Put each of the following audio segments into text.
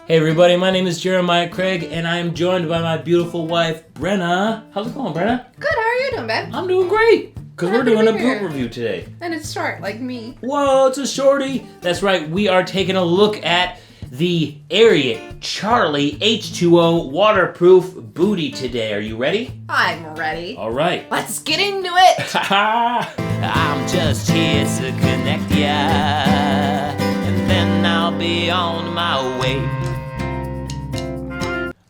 Hey everybody, my name is Jeremiah Craig, and I am joined by my beautiful wife, Brenna. How's it going, Brenna? Good, how are you doing, babe? I'm doing great, because we're doing a boot review today. And it's short, like me. Whoa, it's a shorty. That's right, we are taking a look at the Ariat Charlie H2O waterproof booty today. Are you ready? I'm ready. All right. Let's get into it. I'm just here to connect ya, and then I'll be on my way.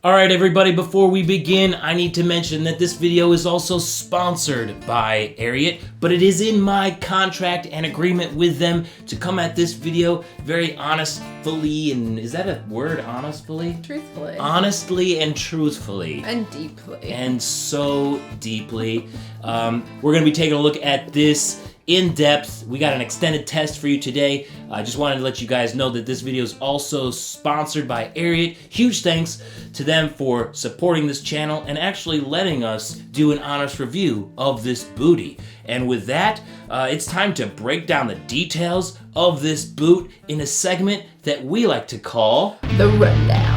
Alright everybody, before we begin, I need to mention that this video is also sponsored by Ariat, but it is in my contract and agreement with them to come at this video very honestly, and is that a word, honestly? Truthfully. Honestly and truthfully. And deeply. And so deeply. We're going to be taking a look at this in depth. We got an extended test for you today. I just wanted to let you guys know that this video is also sponsored by Ariat. Huge thanks to them for supporting this channel and actually letting us do an honest review of this booty. And with that, it's time to break down the details of this boot in a segment that we like to call The Rundown.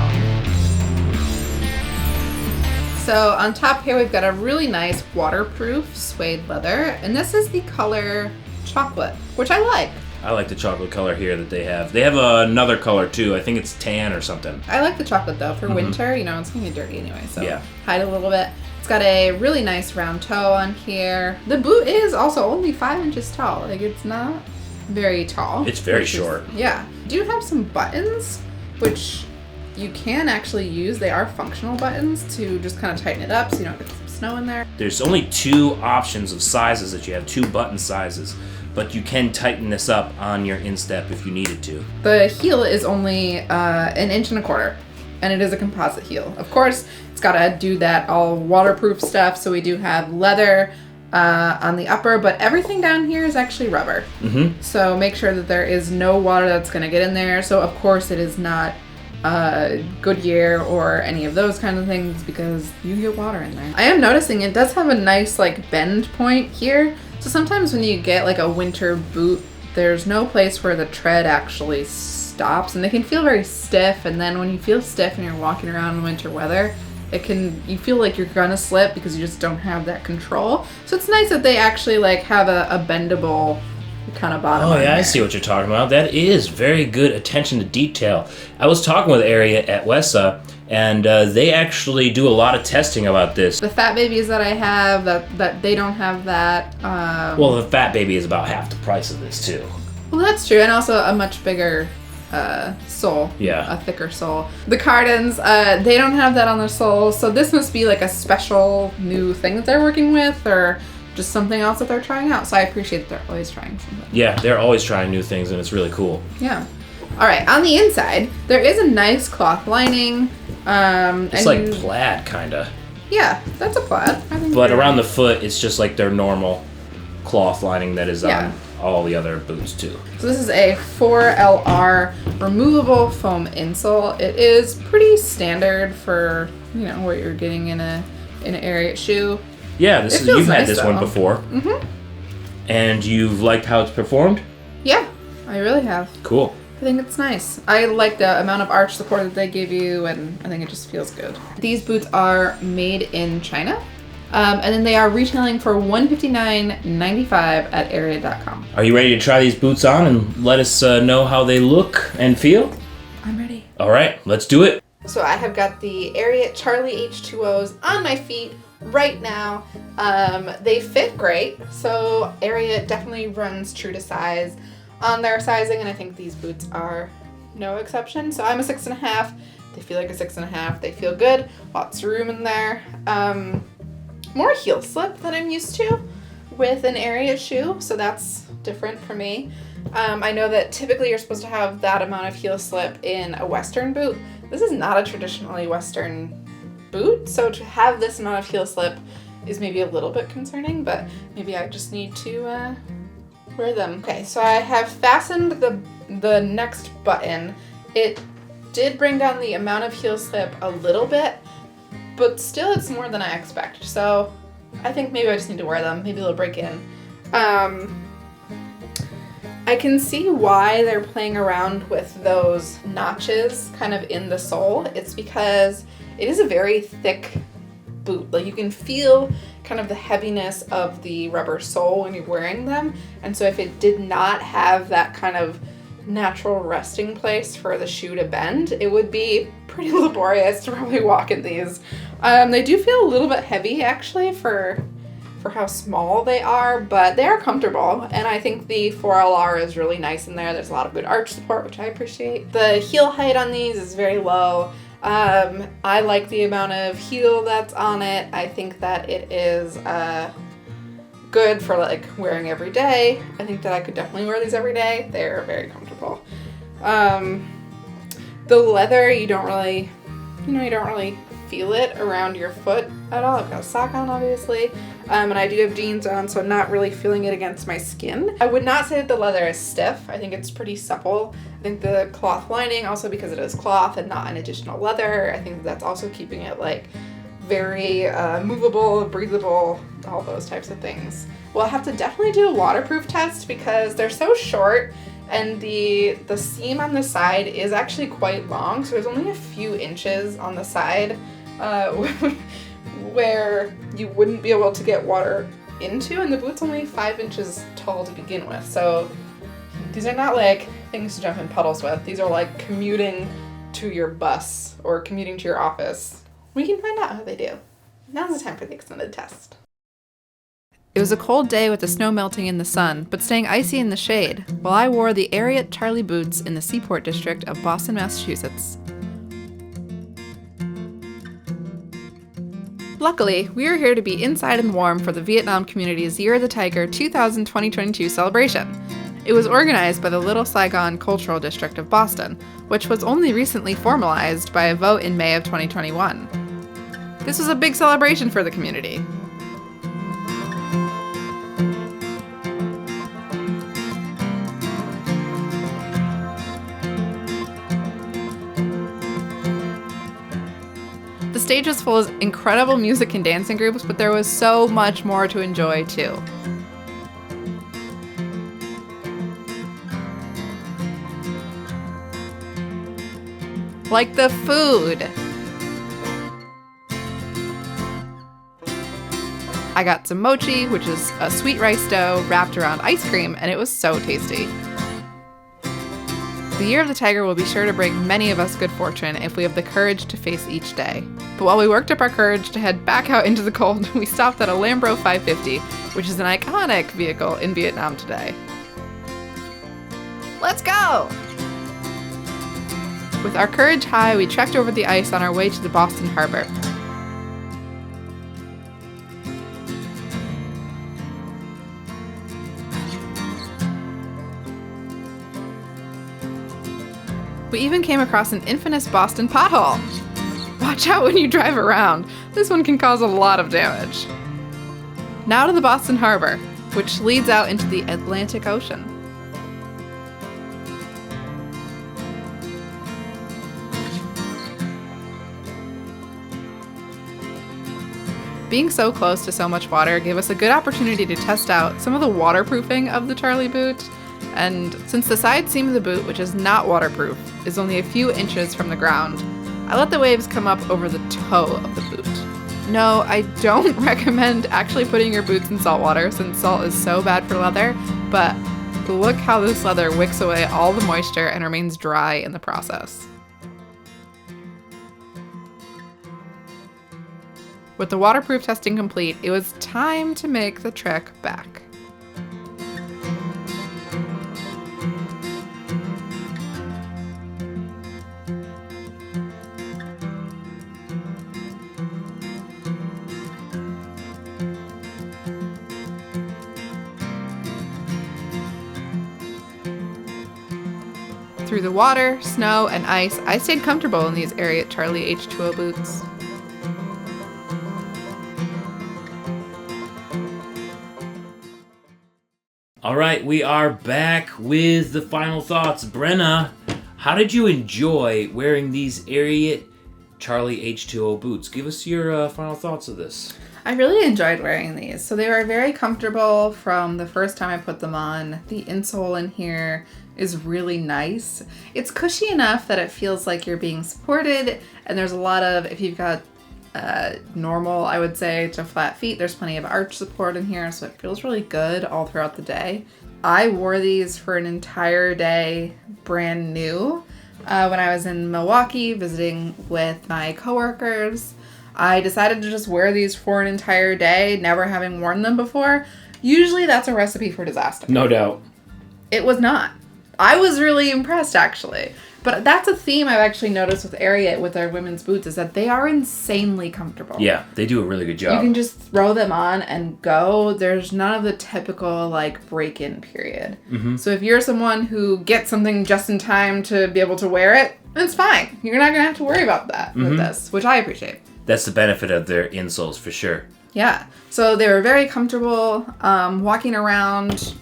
So on top here we've got a really nice waterproof suede leather, and this is the color chocolate, which I like. I like the chocolate color here that they have. They have another color too. I think it's tan or something. I like the chocolate though. For winter, you know, it's gonna be dirty anyway, so yeah. Hide a little bit. It's got a really nice round toe on here. The boot is also only 5 inches tall. Like, it's not very tall. It's very short. Yeah. Do have some buttons, which you can actually use. They are functional buttons to just kind of tighten it up so you don't get some snow in there. There's only 2 options of sizes that you have, 2 button sizes, but you can tighten this up on your instep if you needed to. The heel is only 1.25 inches, and it is a composite heel. Of course, it's got to do that all waterproof stuff, so we do have leather on the upper, but everything down here is actually rubber. So make sure that there is no water that's going to get in there. So of course it is not Goodyear or any of those kind of things, because you get water in there. I am noticing it does have a nice like bend point here. So sometimes when you get like a winter boot, there's no place where the tread actually stops, and they can feel very stiff. And then when you feel stiff and you're walking around in winter weather, you feel like you're gonna slip because you just don't have that control. So it's nice that they actually like have a bendable kind of bottom. Oh yeah, I see what you're talking about. That is very good attention to detail. I was talking with Ariat at Wessa, and they actually do a lot of testing about this. The Fat Babies that I have, that they don't have that. Well, the Fat Baby is about half the price of this too. Well, that's true, and also a much bigger sole. Yeah. A thicker sole. The Cardins, they don't have that on their soles, so this must be like a special new thing that they're working with, or just something else that they're trying out. So I appreciate that they're always trying something. Yeah, they're always trying new things, and it's really cool. Yeah. All right, on the inside, there is a nice cloth lining. It's like plaid, kinda. Yeah, that's a plaid. But around the foot, it's just like their normal cloth lining that is on all the other boots too. So this is a 4LR removable foam insole. It is pretty standard for, you know, what you're getting in an Ariat shoe. Yeah, you've had this one before. And you've liked how it's performed? Yeah, I really have. Cool. I think it's nice. I like the amount of arch support that they give you, and I think it just feels good. These boots are made in China, and then they are retailing for $159.95 at Ariat.com. Are you ready to try these boots on and let us know how they look and feel? I'm ready. All right, let's do it. So I have got the Ariat Charlie H2Os on my feet right now. They fit great, so Ariat definitely runs true to size on their sizing, and I think these boots are no exception. So I'm a 6.5. They feel like a 6.5. They feel good. Lots of room in there. More heel slip than I'm used to with an Ariat shoe, so that's different for me. I know that typically you're supposed to have that amount of heel slip in a Western boot. This is not a traditionally Western boot, so to have this amount of heel slip is maybe a little bit concerning, but maybe I just need to wear them. Okay, so I have fastened the next button. It did bring down the amount of heel slip a little bit, but still it's more than I expect. So I think maybe I just need to wear them. Maybe they'll break in. I I can see why they're playing around with those notches kind of in the sole. It's because it is a very thick boot. Like you can feel kind of the heaviness of the rubber sole when you're wearing them. And so if it did not have that kind of natural resting place for the shoe to bend, it would be pretty laborious to probably walk in these. They do feel a little bit heavy actually for how small they are, but they are comfortable, and I think the 4LR is really nice in there. There's a lot of good arch support, which I appreciate. The heel height on these is very low. I like the amount of heel that's on it. I think that it is good for like wearing every day. I think that I could definitely wear these every day. They're very comfortable. The leather, you don't really feel it around your foot at all. I've got a sock on, obviously, and I do have jeans on, so I'm not really feeling it against my skin. I would not say that the leather is stiff. I think it's pretty supple. I think the cloth lining, also because it is cloth and not an additional leather, I think that's also keeping it like very movable, breathable, all those types of things. We'll have to definitely do a waterproof test because they're so short, and the seam on the side is actually quite long, so there's only a few inches on the side where you wouldn't be able to get water into, and the boot's only 5 inches tall to begin with. So these are not like things to jump in puddles with. These are like commuting to your bus or commuting to your office. We can find out how they do. Now's the time for the extended test. It was a cold day with the snow melting in the sun, but staying icy in the shade, while I wore the Ariat Charlie boots in the Seaport district of Boston, Massachusetts. Luckily, we are here to be inside and warm for the Vietnam community's Year of the Tiger 2020-22 celebration. It was organized by the Little Saigon Cultural District of Boston, which was only recently formalized by a vote in May of 2021. This was a big celebration for the community. The stage was full of incredible music and dancing groups, but there was so much more to enjoy too. Like the food! I got some mochi, which is a sweet rice dough wrapped around ice cream, and it was so tasty. The Year of the Tiger will be sure to bring many of us good fortune if we have the courage to face each day. But while we worked up our courage to head back out into the cold, we stopped at a Lambro 550, which is an iconic vehicle in Vietnam today. Let's go! With our courage high, we trekked over the ice on our way to the Boston Harbor. We even came across an infamous Boston pothole. Watch out when you drive around. This one can cause a lot of damage. Now to the Boston Harbor, which leads out into the Atlantic Ocean. Being so close to so much water gave us a good opportunity to test out some of the waterproofing of the Charlie boot. And since the side seam of the boot, which is not waterproof, is only a few inches from the ground, I let the waves come up over the toe of the boot. No, I don't recommend actually putting your boots in salt water since salt is so bad for leather, but look how this leather wicks away all the moisture and remains dry in the process. With the waterproof testing complete, it was time to make the trek back. Through the water, snow, and ice, I stayed comfortable in these Ariat Charlie H2O boots. All right, we are back with the final thoughts. Brenna, how did you enjoy wearing these Ariat Charlie H2O boots? Give us your final thoughts of this. I really enjoyed wearing these. So they were very comfortable from the first time I put them on. The insole in here is really nice. It's cushy enough that it feels like you're being supported, and there's a lot of, if you've got normal, I would say, to flat feet, there's plenty of arch support in here, so it feels really good all throughout the day. I wore these for an entire day, brand new, when I was in Milwaukee visiting with my coworkers. I decided to just wear these for an entire day, never having worn them before. Usually that's a recipe for disaster. No doubt. It was not. I was really impressed, actually. But that's a theme I've actually noticed with Ariat with their women's boots, is that they are insanely comfortable. Yeah, they do a really good job. You can just throw them on and go. There's none of the typical, like, break-in period. Mm-hmm. So if you're someone who gets something just in time to be able to wear it, it's fine. You're not going to have to worry about that with this, which I appreciate. That's the benefit of their insoles, for sure. Yeah. So they were very comfortable. Walking around,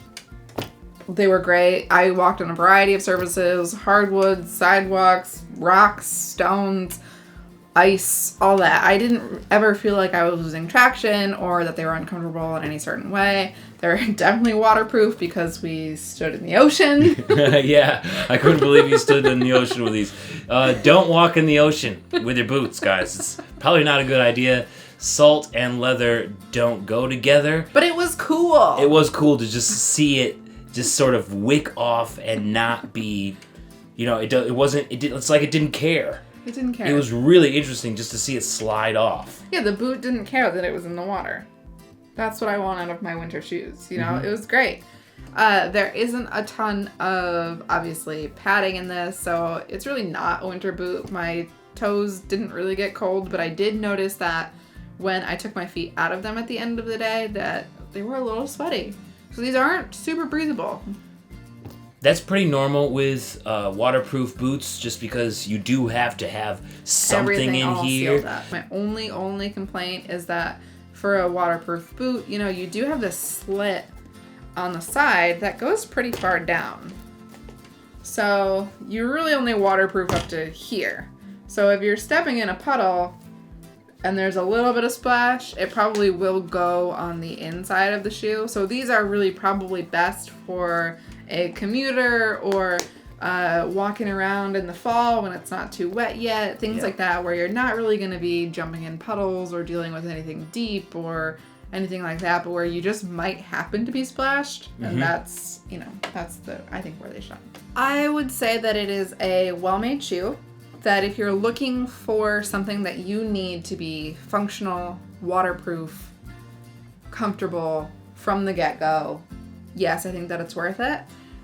they were great. I walked on a variety of surfaces, hardwoods, sidewalks, rocks, stones, ice, all that. I didn't ever feel like I was losing traction or that they were uncomfortable in any certain way. They're definitely waterproof because we stood in the ocean. Yeah, I couldn't believe you stood in the ocean with these. Don't walk in the ocean with your boots, guys. It's probably not a good idea. Salt and leather don't go together. But it was cool. It was cool to just see it just sort of wick off and not be, you know, it's like it didn't care. It didn't care. It was really interesting just to see it slide off. Yeah, the boot didn't care that it was in the water. That's what I want out of my winter shoes, you know? It was great. There isn't a ton of, obviously, padding in this, so it's really not a winter boot. My toes didn't really get cold, but I did notice that when I took my feet out of them at the end of the day, that they were a little sweaty. So these aren't super breathable. That's pretty normal with waterproof boots, just because you do have to have something Everything in all here. sealed up. My only complaint is that for a waterproof boot, you know, you do have this slit on the side that goes pretty far down. So you really only waterproof up to here. So if you're stepping in a puddle and there's a little bit of splash, it probably will go on the inside of the shoe. So these are really probably best for a commuter or walking around in the fall when it's not too wet yet, things like that, where you're not really going to be jumping in puddles or dealing with anything deep or anything like that, but where you just might happen to be splashed. And that's, you know, that's I think where they shine. I would say that it is a well-made shoe, that if you're looking for something that you need to be functional, waterproof, comfortable from the get-go, yes, I think that it's worth it.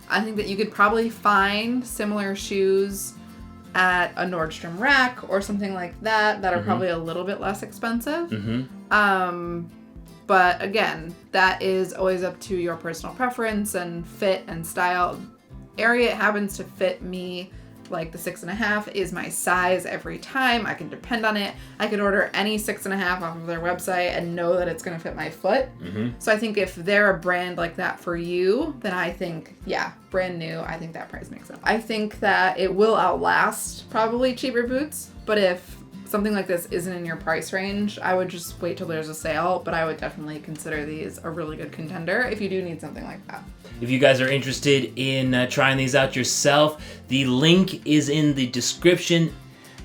I think that you could probably find similar shoes at a Nordstrom Rack or something like that are probably a little bit less expensive. But again, that is always up to your personal preference and fit and style. Ariat happens to fit me. Like the 6.5 is my size every time. I can depend on it. I could order any 6.5 off of their website and know that it's going to fit my foot. So I think if they're a brand like that for you, then I think, yeah, brand new, I think that price makes sense. I think that it will outlast probably cheaper boots, but if something like this isn't in your price range, I would just wait till there's a sale, but I would definitely consider these a really good contender if you do need something like that. If you guys are interested in trying these out yourself, the link is in the description.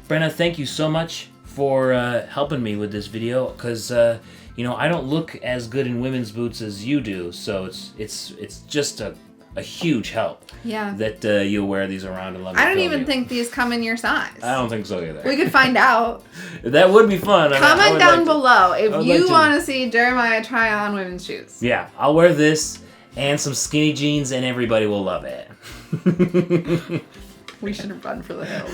Brenna, thank you so much for helping me with this video, because you know, I don't look as good in women's boots as you do, so it's just a huge help. Yeah. That you'll wear these around and let me I don't film even you. think these come in your size. I don't think so either. We could find out. That would be fun. Comment down below if would you like to- want to see Jeremiah try on women's shoes. Yeah, I'll wear this and some skinny jeans, and everybody will love it. We should run for the hills.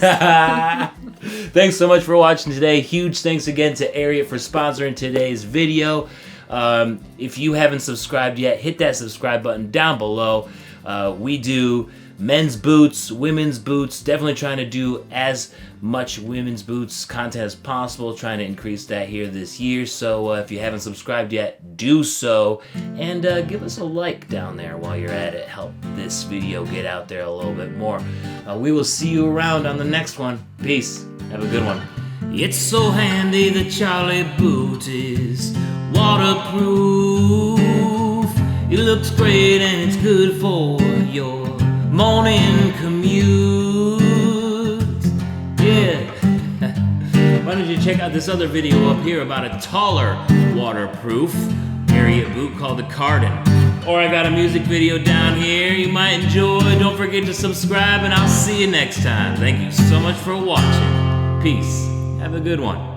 Thanks so much for watching today. Huge thanks again to Ariat for sponsoring today's video. If you haven't subscribed yet, hit that subscribe button down below. We do men's boots, women's boots, definitely trying to do as much women's boots content as possible, trying to increase that here this year. So if you haven't subscribed yet, do so, and give us a like down there while you're at it. Help this video get out there a little bit more. We will see you around on the next one. Peace. Have a good one. It's so handy the Charlie boot is. waterproof. It looks great and it's good for your morning commute. Yeah. Why don't you check out this other video up here about a taller waterproof Ariat boot called the Cardin. Or I got a music video down here you might enjoy. Don't forget to subscribe and I'll see you next time. Thank you so much for watching. Peace. Have a good one.